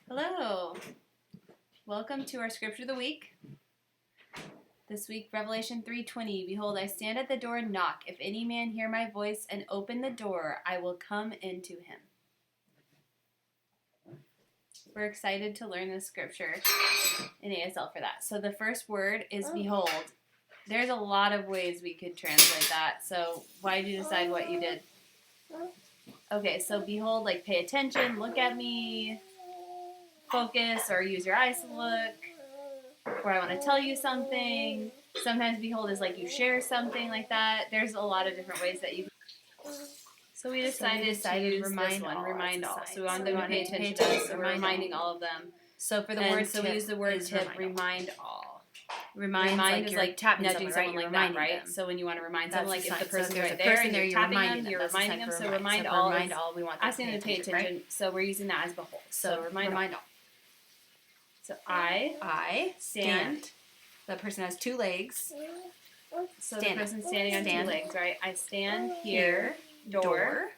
Hello. Welcome to our scripture of the week. This week, Revelation 3:20. Behold, I stand at the door and knock. If any man hear my voice and open the door, I will come into him. We're excited to learn this scripture in ASL for that. So the first word is behold. There's a lot of ways we could translate that. So why did you decide what you did? Okay, so behold, like pay attention, look at me, focus, or use your eyes to look, or I want to tell you something. Sometimes behold is like you share something like that. There's a lot of different ways that you. So we decided to use remind all. So we wanted them to pay attention to us, so we're reminding all of them. So for the word so tip, we use the word tip, remind all. Remind is like tapping nudging someone like that, right? Them. So when you want to remind That's someone, like if the so person's there's right a person there, you're tapping reminding them, them. you're That's the reminding sign them. for So remind all. We want them asking them to pay attention. Right? So we're using that as behold. So remind all. So I stand. The person has two legs. So the person's standing on two legs, right? I stand here. Door.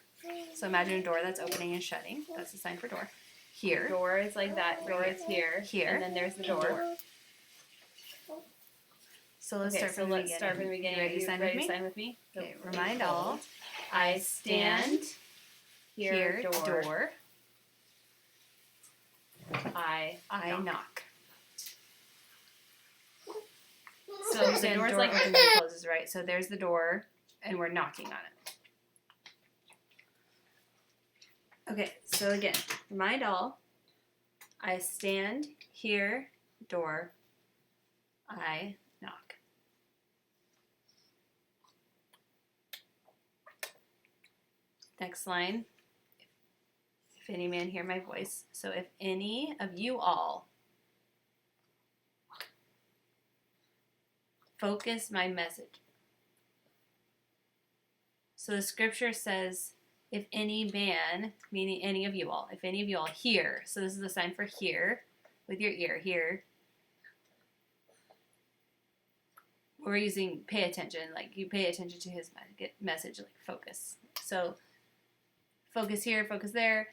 So imagine a door that's opening and shutting. That's the sign for door. Here. Door is like that. Door is here. Here. And then there's the door. So let's start from the beginning. Ready to sign with me? Okay, remind all. I stand here. Door. I knock. So the door's like opens and closes, right? So there's the door, and we're knocking on it. Okay, so again, remind all. I stand here. Door. I knock. Next line. If any man hear my voice. So if any of you all focus my message. So the scripture says, if any man, meaning any of you all, if any of you all hear. So this is a sign for hear, with your ear, hear. We're using pay attention, like you pay attention to his message, like focus. So focus here, focus there.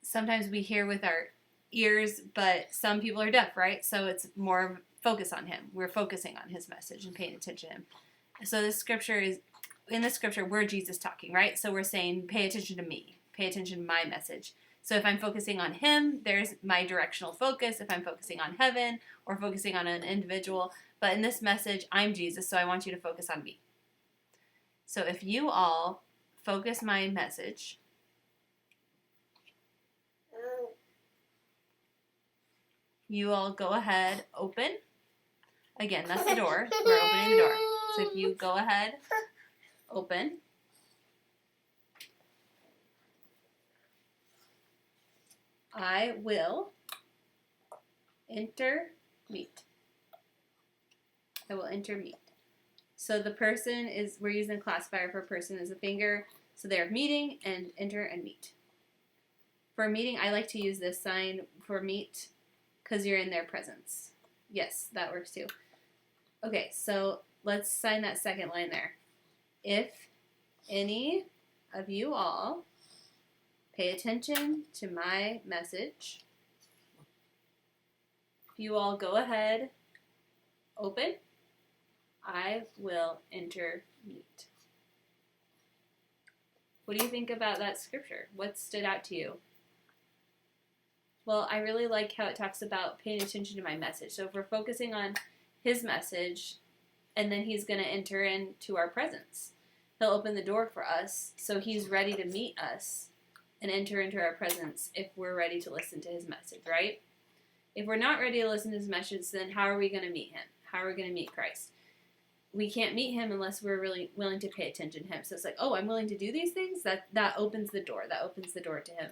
Sometimes we hear with our ears, but some people are deaf, right? So it's more focus on him. We're focusing on his message and paying attention to him. So this scripture is, in the scripture, we're Jesus talking, right? So we're saying, pay attention to me. Pay attention to my message. So if I'm focusing on him, there's my directional focus. If I'm focusing on heaven or focusing on an individual. But in this message, I'm Jesus, so I want you to focus on me. So if you all focus my message, you all go ahead, open. Again, that's the door. We're opening the door. So if you go ahead, open. I will enter meet. I will enter meet. So the person is, we're using a classifier for person as a finger. So they're meeting and enter and meet. For meeting, I like to use this sign for meet because you're in their presence. Yes, that works too. Okay, so let's sign that second line there. If any of you all pay attention to my message, if you all go ahead, open, I will enter meet. What do you think about that scripture? What stood out to you? Well, I really like how it talks about paying attention to my message. So if we're focusing on his message, and then he's going to enter into our presence. He'll open the door for us, so he's ready to meet us and enter into our presence if we're ready to listen to his message, right? If we're not ready to listen to his message, then how are we going to meet him? How are we going to meet Christ? We can't meet him unless we're really willing to pay attention to him. So it's like, oh, I'm willing to do these things? That opens the door. That opens the door to him.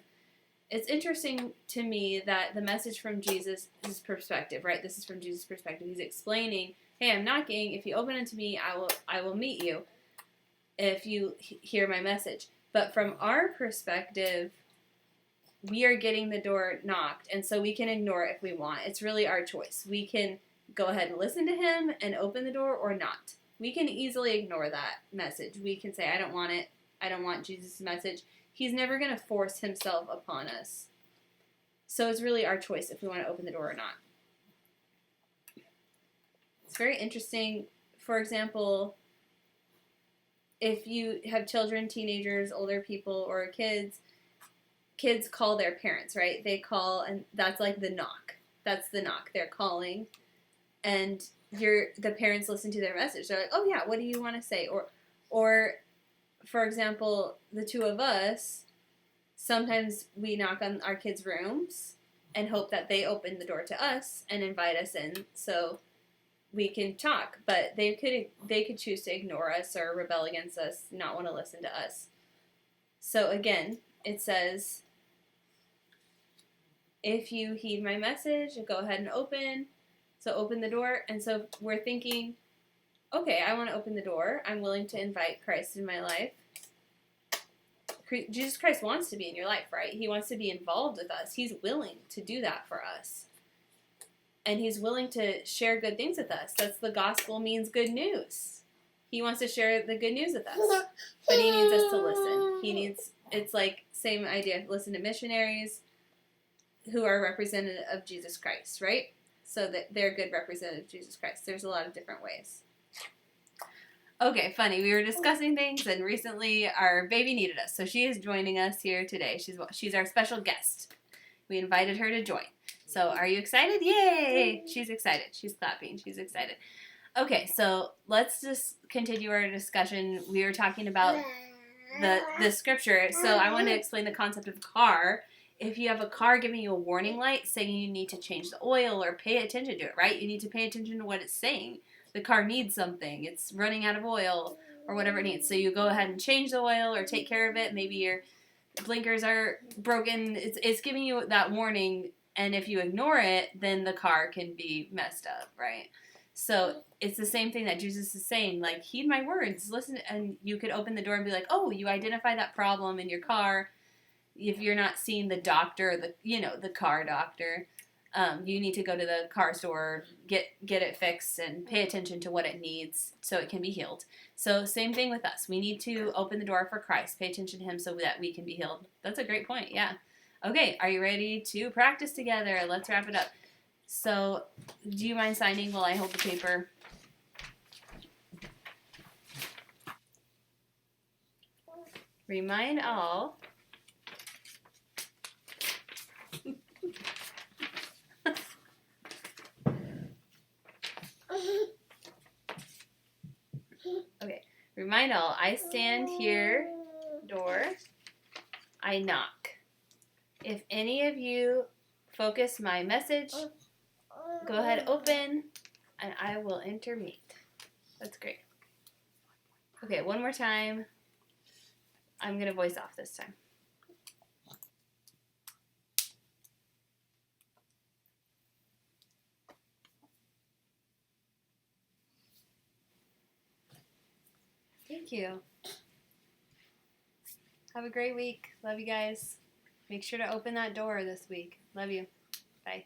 It's interesting to me that the message from Jesus' perspective, right? This is from Jesus' perspective. He's explaining, hey, I'm knocking. If you open it to me, I will meet you if you hear my message. But from our perspective, we are getting the door knocked, and so we can ignore it if we want. It's really our choice. We can go ahead and listen to him and open the door or not. We can easily ignore that message. We can say, I don't want it. I don't want Jesus' message. He's never going to force himself upon us. So it's really our choice if we want to open the door or not. It's very interesting. For example, if you have children, teenagers, older people, or kids call their parents, right? They call, and that's like the knock. That's the knock. They're calling, and the parents listen to their message. They're like, "Oh yeah, what do you want to say?" Or, for example, the two of us, sometimes we knock on our kids' rooms and hope that they open the door to us and invite us in so we can talk. But they could choose to ignore us or rebel against us, not want to listen to us. So again, it says, if you heed my message, go ahead and open. So open the door. And so we're thinking, okay, I want to open the door. I'm willing to invite Christ in my life. Jesus Christ wants to be in your life, right? He wants to be involved with us. He's willing to do that for us. And he's willing to share good things with us. That's the gospel means good news. He wants to share the good news with us. But he needs us to listen. It's like same idea. Listen to missionaries who are representative of Jesus Christ, right? So that they're good representative of Jesus Christ. There's a lot of different ways. Okay, funny. We were discussing things, and recently our baby needed us, so she is joining us here today. She's our special guest. We invited her to join. So, are you excited? Yay! She's excited. She's clapping. She's excited. Okay, so let's just continue our discussion. We were talking about the scripture. So, I want to explain the concept of car. If you have a car giving you a warning light saying you need to change the oil or pay attention to it, right? You need to pay attention to what it's saying. The car needs something. It's running out of oil or whatever it needs. So you go ahead and change the oil or take care of it. Maybe your blinkers are broken. It's giving you that warning, and if you ignore it, then the car can be messed up, right? So it's the same thing that Jesus is saying, like, heed my words, listen, and you could open the door and be like, oh, you identify that problem in your car. If you're not seeing the doctor, the car doctor, you need to go to the car store, get it fixed, and pay attention to what it needs so it can be healed. So same thing with us. We need to open the door for Christ, pay attention to him so that we can be healed. That's a great point, yeah. Okay, are you ready to practice together? Let's wrap it up. So, do you mind signing while I hold the paper? Remind all. Okay, remind all, I stand here, door, I knock. If any of you focus my message, go ahead, open, and I will enter meet. That's great. Okay, one more time. I'm going to voice off this time. Thank you. Have a great week. Love you guys. Make sure to open that door this week. Love you. Bye.